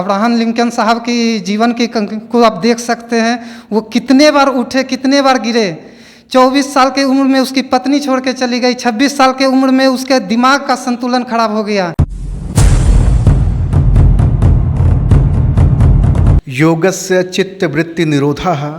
Abraham Lincoln साहब की जीवन की को आप देख सकते हैं, वो कितने बार उठे, कितने बार गिरे। 24 साल की उम्र में उसकी पत्नी छोड़ के चली गई, 26 साल की उम्र में उसके दिमाग का संतुलन खराब हो गया। योगस्य चित्त वृत्ति निरोधः,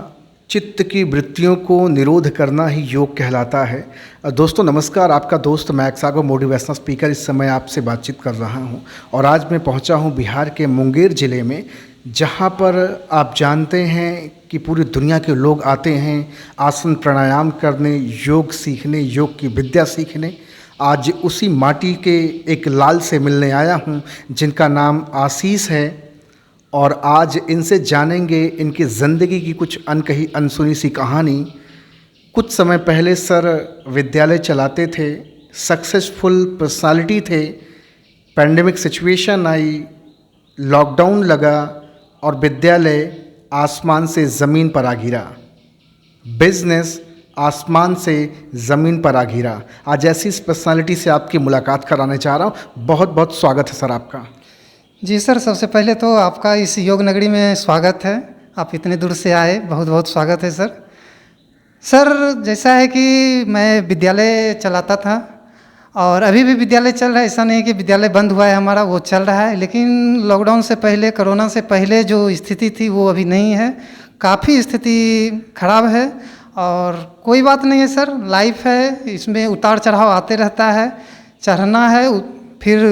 चित्त की वृत्तियों को निरोध करना ही योग कहलाता है। दोस्तों नमस्कार, आपका दोस्त मैं सागर मोटिवेशनल स्पीकर इस समय आपसे बातचीत कर रहा हूं और आज मैं पहुंचा हूं बिहार के मुंगेर ज़िले में, जहां पर आप जानते हैं कि पूरी दुनिया के लोग आते हैं आसन प्राणायाम करने, योग सीखने, योग की विद्या सीखने। आज उसी माटी के एक लाल से मिलने आया हूं जिनका नाम आशीष है और आज इनसे जानेंगे इनकी ज़िंदगी की कुछ अनकही अनसुनी सी कहानी। कुछ समय पहले सर विद्यालय चलाते थे, सक्सेसफुल पर्सनालिटी थे। पैंडेमिक सिचुएशन आई, लॉकडाउन लगा और विद्यालय आसमान से ज़मीन पर आ गिरा, बिजनेस आसमान से ज़मीन पर आ गिरा। आज ऐसी इस पर्सनालिटी से आपकी मुलाकात कराने चाह रहा हूँ। बहुत बहुत स्वागत है सर आपका। जी सर, सबसे पहले तो आपका इस योग नगरी में स्वागत है। आप इतने दूर से आए, बहुत बहुत स्वागत है सर। सर जैसा है कि मैं विद्यालय चलाता था और अभी भी विद्यालय चल रहा है, ऐसा नहीं कि विद्यालय बंद हुआ है हमारा, वो चल रहा है। लेकिन लॉकडाउन से पहले, कोरोना से पहले जो स्थिति थी वो अभी नहीं है। काफ़ी स्थिति खराब है और कोई बात नहीं है सर, लाइफ है, इसमें उतार चढ़ाव आते रहता है। चढ़ना है फिर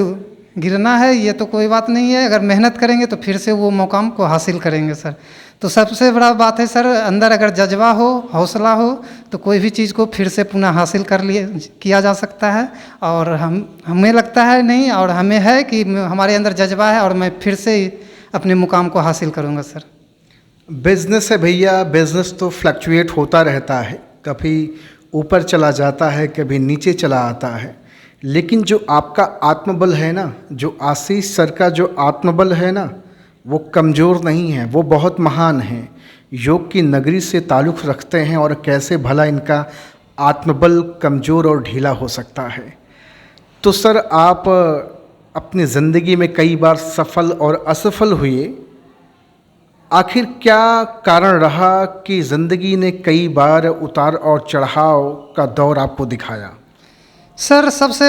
गिरना है, ये तो कोई बात नहीं है। अगर मेहनत करेंगे तो फिर से वो मुकाम को हासिल करेंगे सर। तो सबसे बड़ा बात है सर, अंदर अगर जज्बा हो, हौसला हो तो कोई भी चीज़ को फिर से पुनः हासिल किया जा सकता है। और हमें लगता है नहीं, और हमें है कि हमारे अंदर जज्बा है और मैं फिर से अपने मुकाम को हासिल करूँगा सर। बिजनेस है भैया, बिजनेस तो फ्लक्चुएट होता रहता है, कभी ऊपर चला जाता है, कभी नीचे चला आता है। लेकिन जो आपका आत्मबल है ना, जो आशीष सर का जो आत्मबल है ना, वो कमज़ोर नहीं है, वो बहुत महान है। योग की नगरी से ताल्लुक़ रखते हैं और कैसे भला इनका आत्मबल कमज़ोर और ढीला हो सकता है। तो सर आप अपनी ज़िंदगी में कई बार सफल और असफल हुए, आखिर क्या कारण रहा कि ज़िंदगी ने कई बार उतार और चढ़ाव का दौर आपको दिखाया? सर सबसे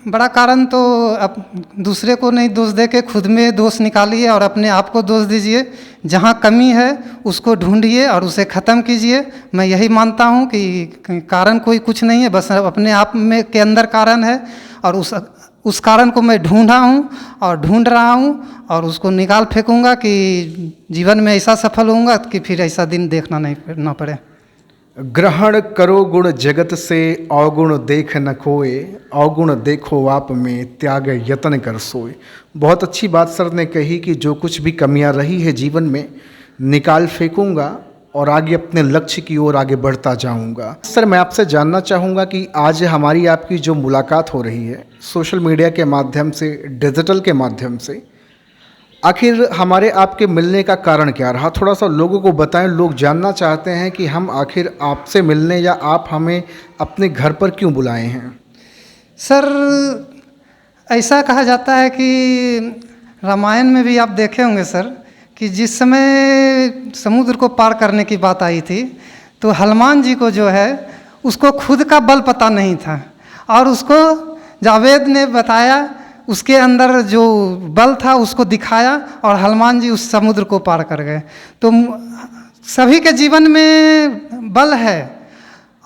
बड़ा कारण तो अब दूसरे को नहीं दोष दे के खुद में दोष निकालिए और अपने आप को दोष दीजिए। जहाँ कमी है उसको ढूंढिए और उसे ख़त्म कीजिए। मैं यही मानता हूँ कि कारण कोई कुछ नहीं है, बस अपने आप में के अंदर कारण है और उस कारण को मैं ढूंढा हूँ और ढूंढ रहा हूँ और उसको निकाल फेंकूँगा कि जीवन में ऐसा सफल होऊंगा कि फिर ऐसा दिन देखना नहीं पड़े। ग्रहण करो गुण जगत से, अवगुण देख न खोए, अवगुण देखो आप में, त्याग यत्न कर सोए। बहुत अच्छी बात सर ने कही कि जो कुछ भी कमियां रही है जीवन में निकाल फेंकूंगा और आगे अपने लक्ष्य की ओर आगे बढ़ता जाऊंगा। सर मैं आपसे जानना चाहूँगा कि आज हमारी आपकी जो मुलाकात हो रही है सोशल मीडिया के माध्यम से, डिजिटल के माध्यम से, आखिर हमारे आपके मिलने का कारण क्या रहा? थोड़ा सा लोगों को बताएं, लोग जानना चाहते हैं कि हम आखिर आपसे मिलने या आप हमें अपने घर पर क्यों बुलाए हैं? सर ऐसा कहा जाता है कि रामायण में भी आप देखे होंगे सर कि जिस समय समुद्र को पार करने की बात आई थी तो हनुमान जी को जो है उसको खुद का बल पता नहीं था और उसको जावेद ने बताया, उसके अंदर जो बल था उसको दिखाया और हनुमान जी उस समुद्र को पार कर गए। तो सभी के जीवन में बल है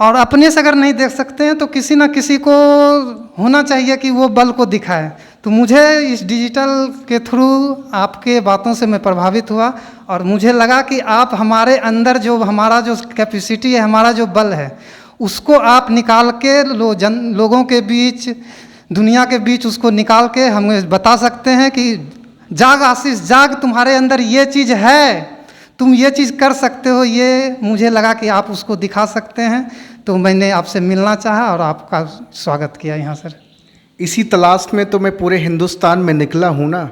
और अपने से अगर नहीं देख सकते हैं तो किसी न किसी को होना चाहिए कि वो बल को दिखाए। तो मुझे इस डिजिटल के थ्रू आपके बातों से मैं प्रभावित हुआ और मुझे लगा कि आप हमारे अंदर जो हमारा जो कैपेसिटी है, हमारा जो बल है, उसको आप निकाल के लोगों के बीच, दुनिया के बीच उसको निकाल के हमें बता सकते हैं कि जाग आशीष, जाग, तुम्हारे अंदर ये चीज़ है, तुम ये चीज़ कर सकते हो। ये मुझे लगा कि आप उसको दिखा सकते हैं, तो मैंने आपसे मिलना चाहा और आपका स्वागत किया यहाँ सर। इसी तलाश में तो मैं पूरे हिंदुस्तान में निकला हूँ ना,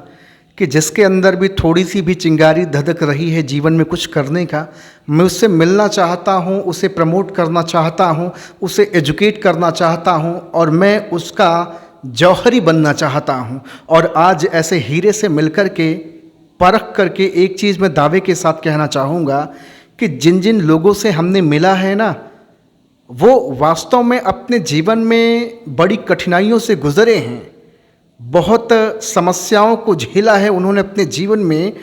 कि जिसके अंदर भी थोड़ी सी भी चिंगारी धधक रही है जीवन में कुछ करने का, मैं उससे मिलना चाहता हूँ, उसे प्रमोट करना चाहता हूँ, उसे एजुकेट करना चाहता हूँ और मैं उसका जौहरी बनना चाहता हूँ। और आज ऐसे हीरे से मिलकर के परख करके एक चीज़ मैं दावे के साथ कहना चाहूँगा कि जिन जिन लोगों से हमने मिला है ना, वो वास्तव में अपने जीवन में बड़ी कठिनाइयों से गुजरे हैं, बहुत समस्याओं को झेला है उन्होंने अपने जीवन में।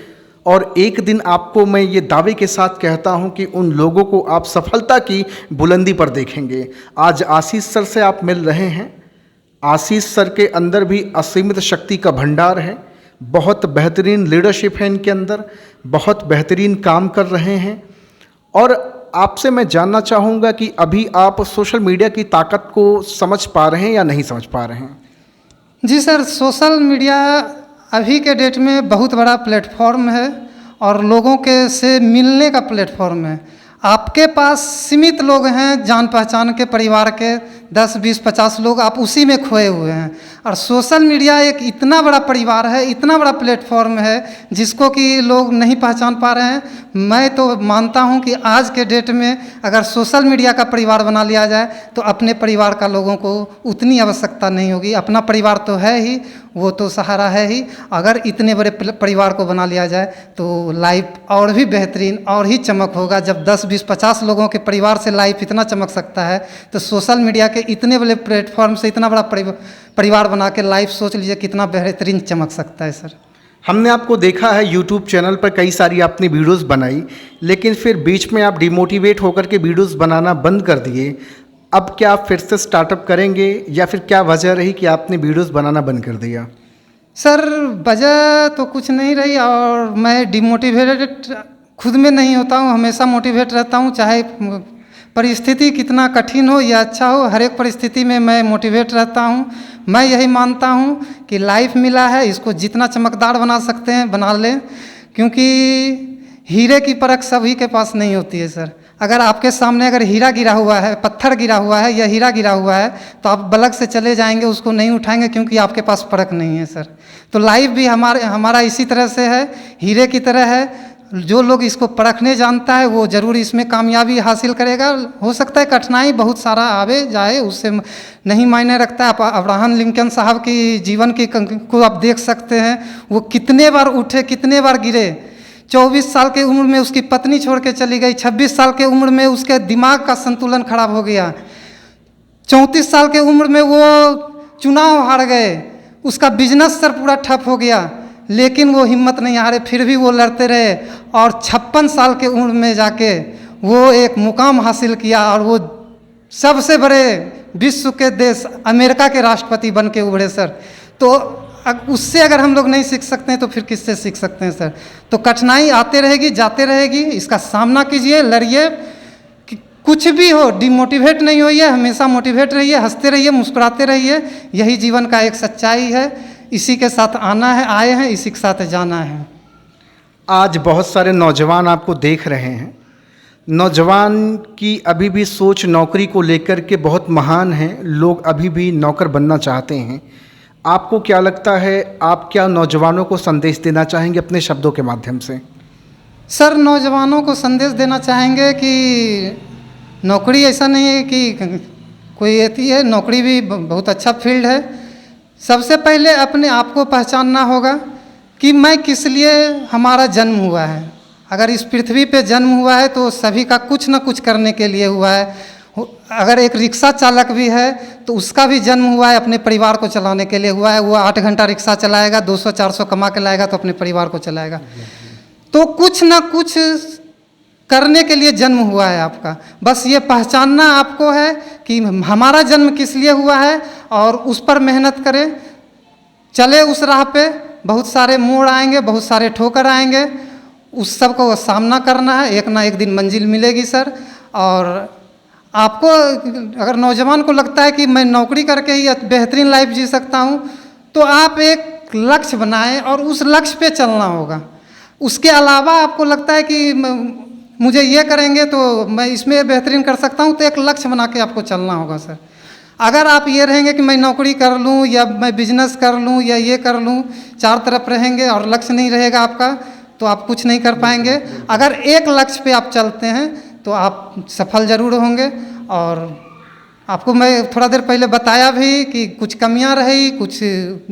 और एक दिन आपको मैं ये दावे के साथ कहता हूँ कि उन लोगों को आप सफलता की बुलंदी पर देखेंगे। आज आशीष सर से आप मिल रहे हैं। आशीष सर के अंदर भी असीमित शक्ति का भंडार है, बहुत बेहतरीन लीडरशिप है इनके अंदर, बहुत बेहतरीन काम कर रहे हैं। और आपसे मैं जानना चाहूँगा कि अभी आप सोशल मीडिया की ताकत को समझ पा रहे हैं या नहीं समझ पा रहे हैं? जी सर, सोशल मीडिया अभी के डेट में बहुत बड़ा प्लेटफॉर्म है और लोगों के से मिलने का प्लेटफॉर्म है। आपके पास सीमित लोग हैं, जान पहचान के परिवार के 10, 20, 50 लोग, आप उसी में खोए हुए हैं। और सोशल मीडिया एक इतना बड़ा परिवार है, इतना बड़ा प्लेटफॉर्म है जिसको कि लोग नहीं पहचान पा रहे हैं। मैं तो मानता हूं कि आज के डेट में अगर सोशल मीडिया का परिवार बना लिया जाए तो अपने परिवार का लोगों को उतनी आवश्यकता नहीं होगी। अपना परिवार तो है ही, वो तो सहारा है ही। अगर इतने बड़े परिवार को बना लिया जाए तो लाइफ और भी बेहतरीन और ही चमक होगा। जब 10, 20, 50 लोगों के परिवार से लाइफ इतना चमक सकता है तो सोशल मीडिया के इतने बड़े प्लेटफॉर्म से इतना बड़ा परिवार बना के लाइफ सोच लीजिए कितना बेहतरीन चमक सकता है सर। हमने आपको देखा है यूट्यूब चैनल पर कई सारी आपने वीडियोस बनाई, लेकिन फिर बीच में आप डिमोटिवेट होकर के वीडियोस बनाना बंद कर दिए। अब क्या आप फिर से स्टार्टअप करेंगे या फिर क्या वजह रही कि आपने वीडियोस बनाना बंद कर दिया? सर वजह तो कुछ नहीं रही और मैं डिमोटिवेटेड खुद में नहीं होता हूँ, हमेशा मोटिवेट रहता हूँ। चाहे परिस्थिति कितना कठिन हो या अच्छा हो, हर एक परिस्थिति में मैं मोटिवेट रहता हूँ। मैं यही मानता हूँ कि लाइफ मिला है, इसको जितना चमकदार बना सकते हैं बना लें, क्योंकि हीरे की परख सभी के पास नहीं होती है सर। अगर आपके सामने अगर हीरा गिरा हुआ है, पत्थर गिरा हुआ है या हीरा गिरा हुआ है तो आप बलक से चले जाएंगे, उसको नहीं उठाएंगे क्योंकि आपके पास परख नहीं है सर। तो लाइफ भी हमारा इसी तरह से है, हीरे की तरह है। जो लोग इसको परखने जानता है वो ज़रूर इसमें कामयाबी हासिल करेगा। हो सकता है कठिनाई बहुत सारा आवे जाए, उससे नहीं मायने रखता है। आप अब्राहम लिंकन साहब की जीवन की को आप देख सकते हैं, वो कितने बार उठे, कितने बार गिरे। 24 साल की उम्र में उसकी पत्नी छोड़ के चली गई, 26 साल की उम्र में उसके दिमाग का संतुलन खराब हो गया, 34 साल की उम्र में वो चुनाव हार गए, उसका बिजनेस सर पूरा ठप हो गया, लेकिन वो हिम्मत नहीं हारे, फिर भी वो लड़ते रहे और 56 साल के उम्र में जाके वो एक मुकाम हासिल किया और वो सबसे बड़े विश्व के देश अमेरिका के राष्ट्रपति बन के उभरे सर। तो उससे अगर हम लोग नहीं सीख सकते हैं तो फिर किससे सीख सकते हैं सर। तो कठिनाई आते रहेगी, जाते रहेगी, इसका सामना कीजिए, लड़िए, कुछ भी हो डिमोटिवेट नहीं होइए, हमेशा मोटिवेट रहिए, हंसते रहिए, मुस्कुराते रहिए। यही जीवन का एक सच्चाई है। इसी के साथ आना है, आए हैं, इसी के साथ जाना है। आज बहुत सारे नौजवान आपको देख रहे हैं। नौजवान की अभी भी सोच नौकरी को लेकर के बहुत महान है, लोग अभी भी नौकर बनना चाहते हैं। आपको क्या लगता है, आप क्या नौजवानों को संदेश देना चाहेंगे अपने शब्दों के माध्यम से? सर नौजवानों को संदेश देना चाहेंगे कि नौकरी ऐसा नहीं है कि कोई ऐसी है, नौकरी भी बहुत अच्छा फील्ड है। सबसे पहले अपने आप को पहचानना होगा कि मैं किस लिए हमारा जन्म हुआ है। अगर इस पृथ्वी पे जन्म हुआ है तो सभी का कुछ न कुछ करने के लिए हुआ है। अगर एक रिक्शा चालक भी है तो उसका भी जन्म हुआ है अपने परिवार को चलाने के लिए हुआ है। वो 8 घंटा रिक्शा चलाएगा, 200-400 कमा के लाएगा तो अपने परिवार को चलाएगा। तो कुछ ना कुछ करने के लिए जन्म हुआ है आपका। बस ये पहचानना आपको है कि हमारा जन्म किस लिए हुआ है और उस पर मेहनत करें, चले उस राह पे। बहुत सारे मोड़ आएंगे, बहुत सारे ठोकर आएंगे, उस सब को सामना करना है। एक ना एक दिन मंजिल मिलेगी सर। और आपको अगर नौजवान को लगता है कि मैं नौकरी करके ही बेहतरीन लाइफ जी सकता हूँ तो आप एक लक्ष्य बनाएं और उस लक्ष्य पे चलना होगा। उसके अलावा आपको लगता है कि मुझे ये करेंगे तो मैं इसमें बेहतरीन कर सकता हूँ, तो एक लक्ष्य बना के आपको चलना होगा सर। अगर आप ये रहेंगे कि मैं नौकरी कर लूँ या मैं बिजनेस कर लूँ या ये कर लूँ, चार तरफ रहेंगे और लक्ष्य नहीं रहेगा आपका तो आप कुछ नहीं कर पाएंगे। अगर एक लक्ष्य पे आप चलते हैं तो आप सफल ज़रूर होंगे। और आपको मैं थोड़ा देर पहले बताया भी कि कुछ कमियां रही, कुछ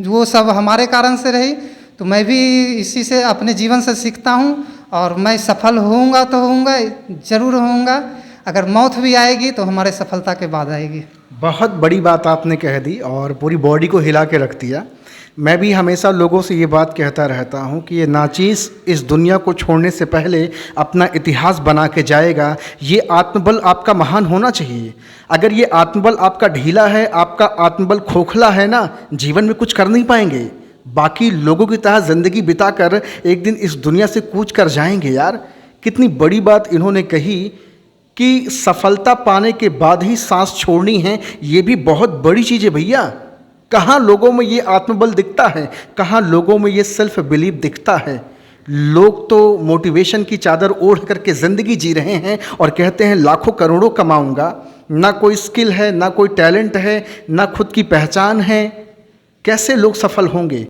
वो सब हमारे कारण से रही। तो मैं भी इसी से अपने जीवन से सीखता हूँ और मैं सफल होऊंगा तो होऊंगा, ज़रूर होऊंगा। अगर मौत भी आएगी तो हमारे सफलता के बाद आएगी। बहुत बड़ी बात आपने कह दी और पूरी बॉडी को हिला के रख दिया। मैं भी हमेशा लोगों से ये बात कहता रहता हूँ कि ये नाचीज़ इस दुनिया को छोड़ने से पहले अपना इतिहास बना के जाएगा। ये आत्मबल आपका महान होना चाहिए। अगर ये आत्मबल आपका ढीला है, आपका आत्मबल खोखला है ना, जीवन में कुछ कर नहीं पाएंगे। बाकी लोगों की तरह ज़िंदगी बिताकर एक दिन इस दुनिया से कूच कर जाएंगे। यार कितनी बड़ी बात इन्होंने कही कि सफलता पाने के बाद ही सांस छोड़नी है। ये भी बहुत बड़ी चीज़ है भैया। कहाँ लोगों में ये आत्मबल दिखता है, कहाँ लोगों में ये सेल्फ बिलीव दिखता है। लोग तो मोटिवेशन की चादर ओढ़ करके ज़िंदगी जी रहे हैं और कहते हैं लाखों करोड़ों कमाऊंगा। ना कोई स्किल है, ना कोई टैलेंट है, ना खुद की पहचान है। कैसे लोग सफल होंगे?